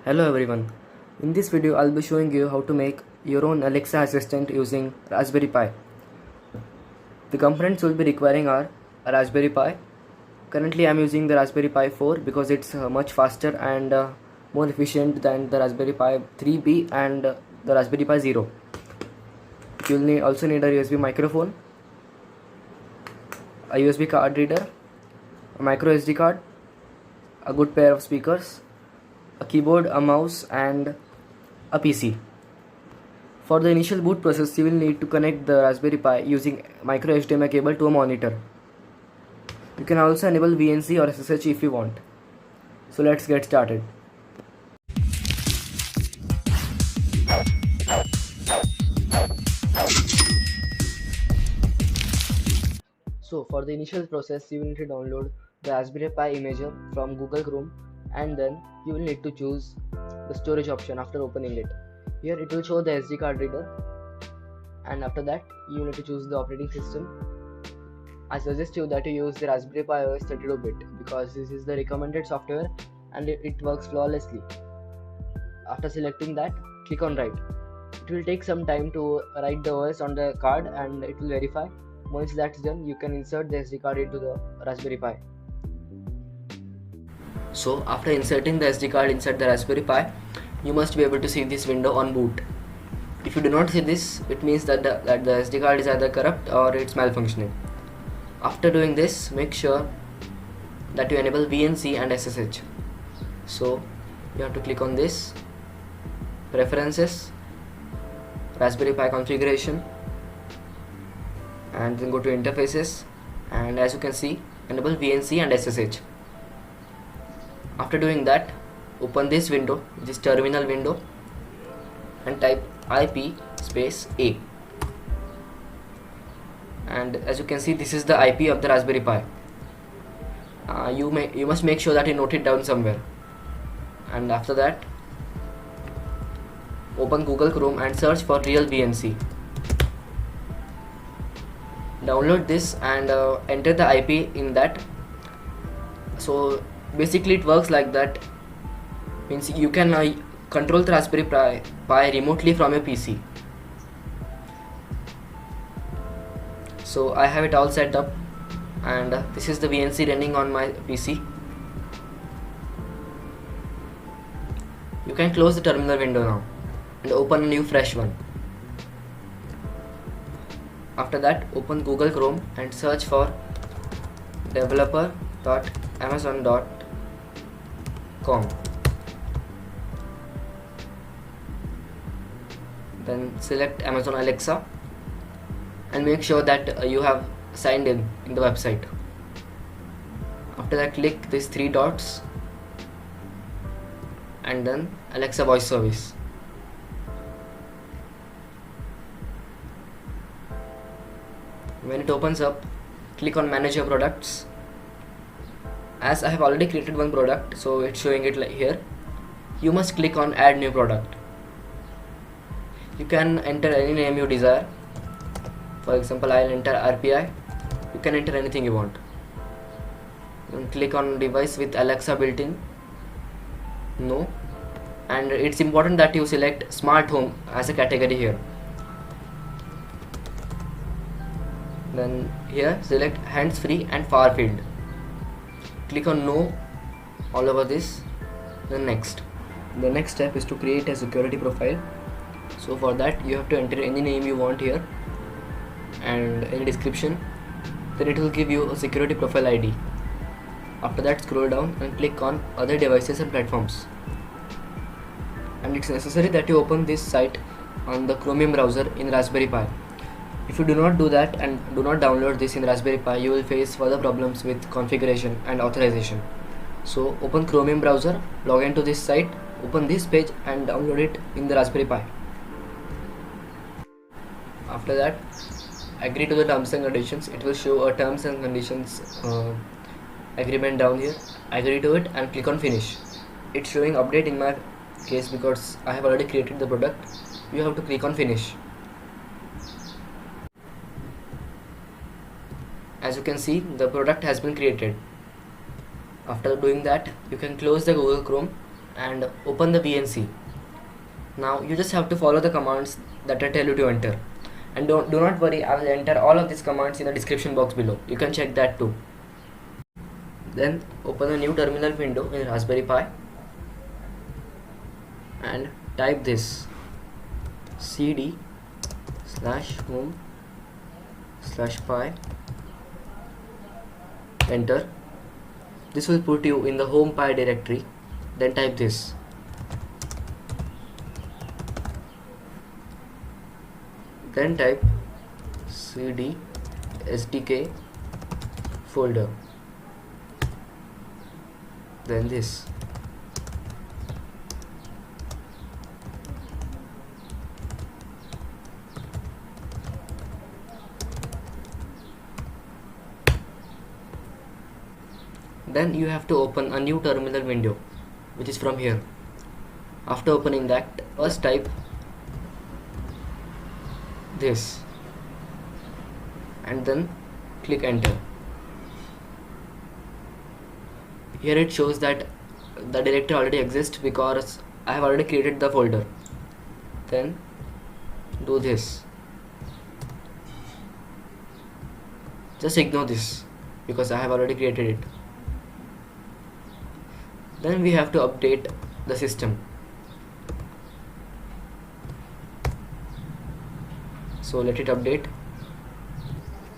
Hello everyone. In this video I'll be showing you how to make your own Alexa assistant using Raspberry Pi. The components we'll be requiring are a Raspberry Pi. Currently I'm using the Raspberry Pi 4 because it's much faster and more efficient than the Raspberry Pi 3B and the Raspberry Pi 0. You'll also need a USB microphone, a USB card reader, a micro SD card, a good pair of speakers, a keyboard, a mouse and a PC. For the initial boot process, you will need to connect the Raspberry Pi using micro HDMI cable to a monitor. You can also enable VNC or SSH if you want. So let's get started. So for the initial process, you will need to download the Raspberry Pi imager from Google Chrome, and then you will need to choose the storage option after opening it. Here it will show the SD card reader, and after that you need to choose the operating system. I suggest you that you use the Raspberry Pi OS 32-bit because this is the recommended software and it works flawlessly. After selecting that, click on write. It will take some time to write the OS on the card and it will verify. Once that's done, you can insert the SD card into the Raspberry Pi. So after inserting the SD card inside the Raspberry Pi, you must be able to see this window on boot. If you do not see this, it means that the SD card is either corrupt or it's malfunctioning. After doing this, make sure that you enable VNC and SSH. So you have to click on this, Preferences, Raspberry Pi configuration, and then go to Interfaces, and as you can see, enable VNC and SSH. After doing that, open this window, this terminal window, and type IP space A. And as you can see, this is the IP of the Raspberry Pi. You must make sure that you note it down somewhere. And after that, open Google Chrome and search for Real VNC. Download this and enter the IP in that. So basically it works like that. Means you can control the Raspberry Pi remotely from your PC. So I have it all set up, and this is the VNC running on my PC. You can close the terminal window now and open a new fresh one. After that, open Google Chrome and search for developer.amazon.com. Then select Amazon Alexa and make sure that you have signed in the website. After that, click these three dots and then Alexa voice service. When it opens up, click on manage your products. As I have already created one product, so it's showing it like here. You must click on add new product. You can enter any name you desire. For example, I'll enter RPI. You can enter anything you want. Then click on device with Alexa built-in. No. And it's important that you select smart home as a category here. Then here select hands-free and far field. Click on no all over this. Then next. The next step is to create a security profile. So for that you have to enter any name you want here and any description. Then it will give you a security profile ID. After that, scroll down and click on other devices and platforms. And it's necessary that you open this site on the Chromium browser in Raspberry Pi. If you do not do that and do not download this in Raspberry Pi, you will face further problems with configuration and authorization. So open Chromium browser, log into this site, open this page and download it in the Raspberry Pi. After that, agree to the terms and conditions. It will show a terms and conditions agreement down here. Agree to it and click on finish. It's showing update in my case because I have already created the product. You have to click on finish. As you can see, the product has been created. After doing that, you can close the Google Chrome and open the VNC. Now you just have to follow the commands that I tell you to enter, and do not worry, I will enter all of these commands in the description box below. You can check that too. Then open a new terminal window in Raspberry Pi and type this cd/home/pi, enter. This will put you in the home pi directory. Then type this, then type cd sdk folder, then this. Then you have to open a new terminal window, which is from here. After opening that, first type this and then click enter. Here it shows that the directory already exists because I have already created the folder. Then do this. Just ignore this because I have already created it. Then we have to update the system. So let it update.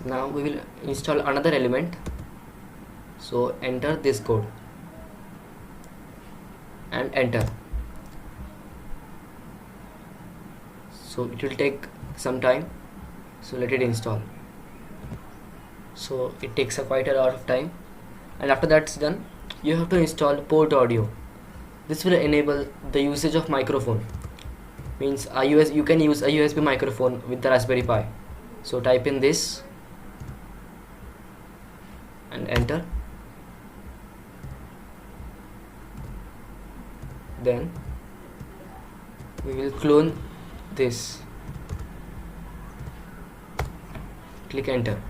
Now we will install another element. So enter this code and enter. So it will take some time, so let it install. So it takes quite a lot of time, and after that's done, you have to install port audio. This will enable the usage of microphone. Means you can use a USB microphone with the Raspberry Pi. So type in this and enter. Then we will clone this. Click enter.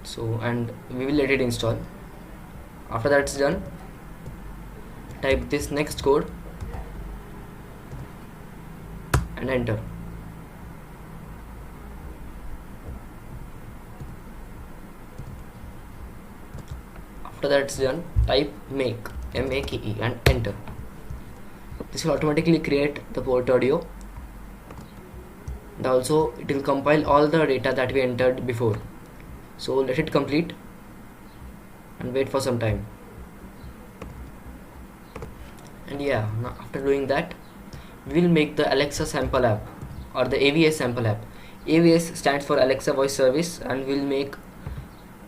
So and we will let it install. After that's done, type this next code and enter. After that's done, type make, M-A-K-E, and enter. This will automatically create the port audio, and also it will compile all the data that we entered before. So let it complete and wait for some time. And yeah, now after doing that, we will make the Alexa sample app or the AVS sample app. AVS stands for Alexa Voice Service, and we'll make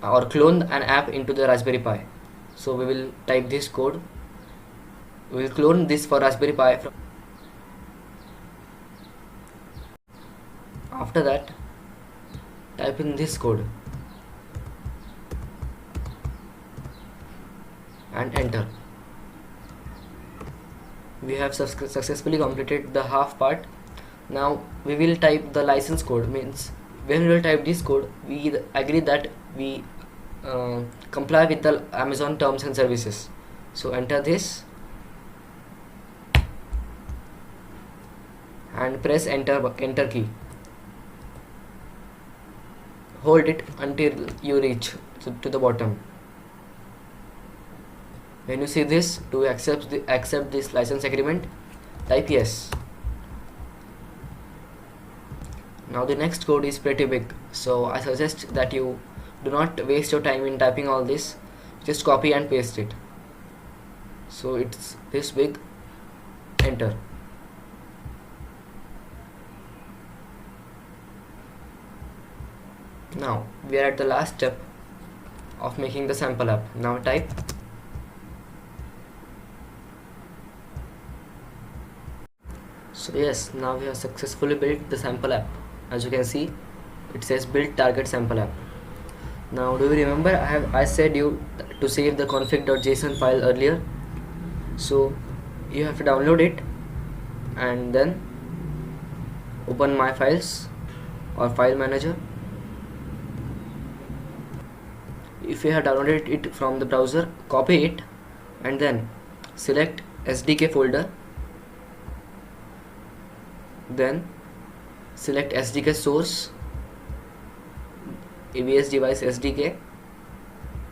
or clone an app into the Raspberry Pi. So we will type this code. We will clone this for Raspberry Pi. After that, type in this code and enter. We have successfully completed the half part. Now we will type the license code. Means when we will type this code, we agree that we comply with the Amazon terms and services. So enter this and press enter key. Hold it until you reach to the bottom. When you see this, do you accept this license agreement? Type yes. Now the next code is pretty big, so I suggest that you do not waste your time in typing all this. Just copy and paste it. So it's this big. Enter. Now we are at the last step of making the sample app. Now type So yes, now we have successfully built the sample app. As you can see, it says build target sample app. Now do you remember I said you to save the config.json file earlier? So you have to download it and then open my files or file manager. If you have downloaded it from the browser, copy it and then select SDK folder, then select SDK source, AVS device SDK,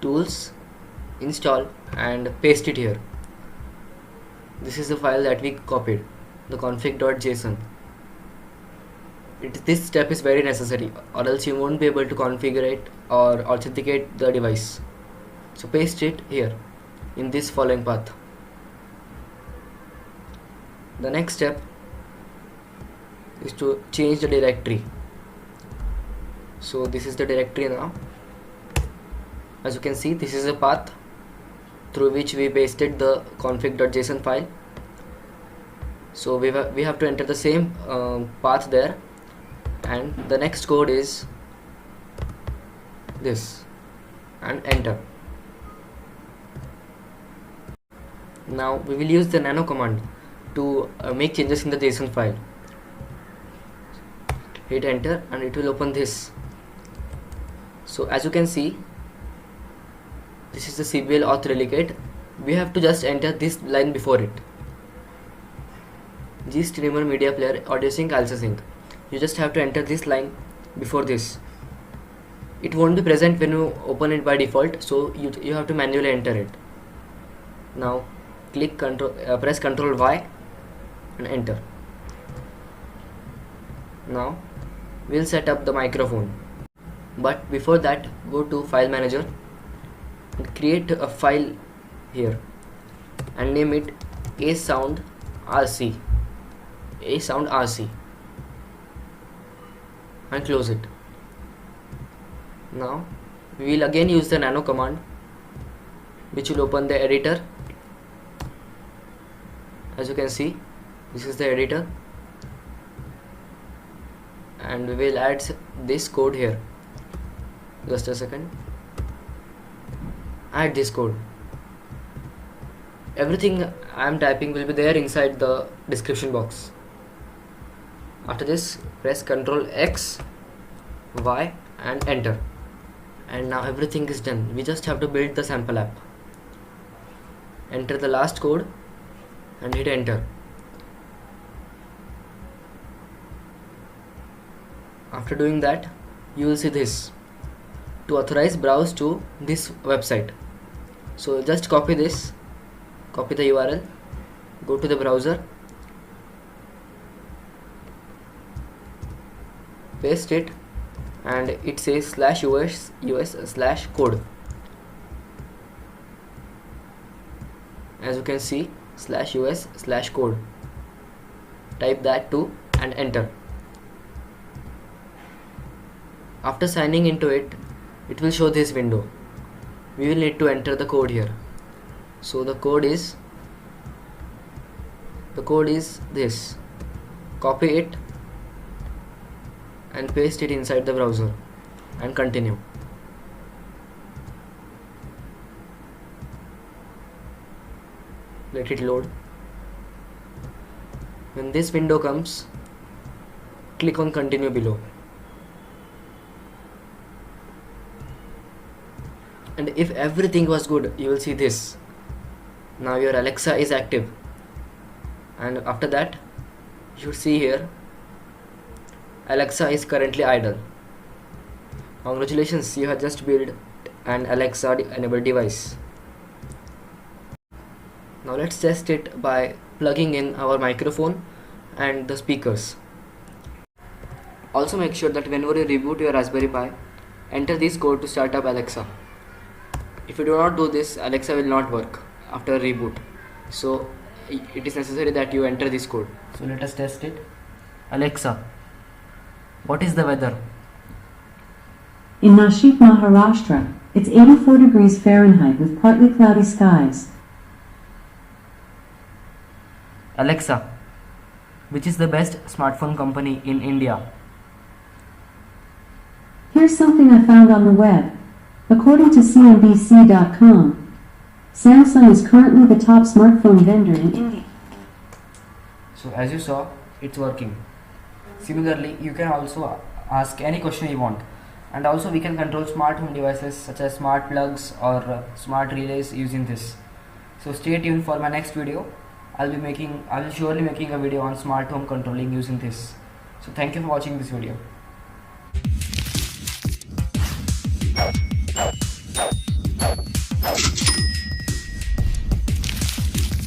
tools, install, and paste it here. This is the file that we copied, the config.json. This step is very necessary, or else you won't be able to configure it or authenticate the device. So paste it here in this following path. The next step is to change the directory. So this is the directory now. As you can see, this is the path through which we pasted the config.json file. So we have to enter the same path there, and the next code is this, and enter. Now we will use the nano command to make changes in the JSON file. Hit enter and it will open this. So as you can see, this is the CBL auth relicate. We have to just enter this line before it. GStreamer media player audio sync also sync. You just have to enter this line before this. It won't be present when you open it by default, so you have to manually enter it. Now click press Ctrl Y and enter. Now we'll set up the microphone, but before that go to file manager and create a file here and name it asound rc and close it. Now we will again use the nano command, which will open the editor. As you can see, this is the editor, and we will add this code here. Just a second. Add this code. Everything I am typing will be there inside the description box. After this, press Ctrl X, Y and enter. And now everything is done. We just have to build the sample app. Enter the last code and hit enter. After doing that, you will see this: to authorize browse to this website. So just copy this, copy the URL, go to the browser, paste it, and it says /us/code. As you can see, /us/code. Type that too and enter. After signing into it, it will show this window. We will need to enter the code here. So the code is this. Copy it and paste it inside the browser and continue. Let it load. When this window comes, click on continue below. And if everything was good, you will see this. Now your Alexa is active, and after that you should see here Alexa is currently idle. Congratulations, you have just built an Alexa enabled device. Now let's test it by plugging in our microphone and the speakers. Also make sure that whenever you reboot your Raspberry Pi, enter this code to start up Alexa. If you do not do this, Alexa will not work after a reboot. So it is necessary that you enter this code. So let us test it. Alexa, what is the weather? In Nashik, Maharashtra, it's 84 degrees Fahrenheit with partly cloudy skies. Alexa, which is the best smartphone company in India? Here's something I found on the web. According to CNBC.com, Samsung is currently the top smartphone vendor in India. So as you saw, it's working. Similarly, you can also ask any question you want, and also we can control smart home devices such as smart plugs or smart relays using this. So stay tuned for my next video. I will surely making a video on smart home controlling using this. So thank you for watching this video.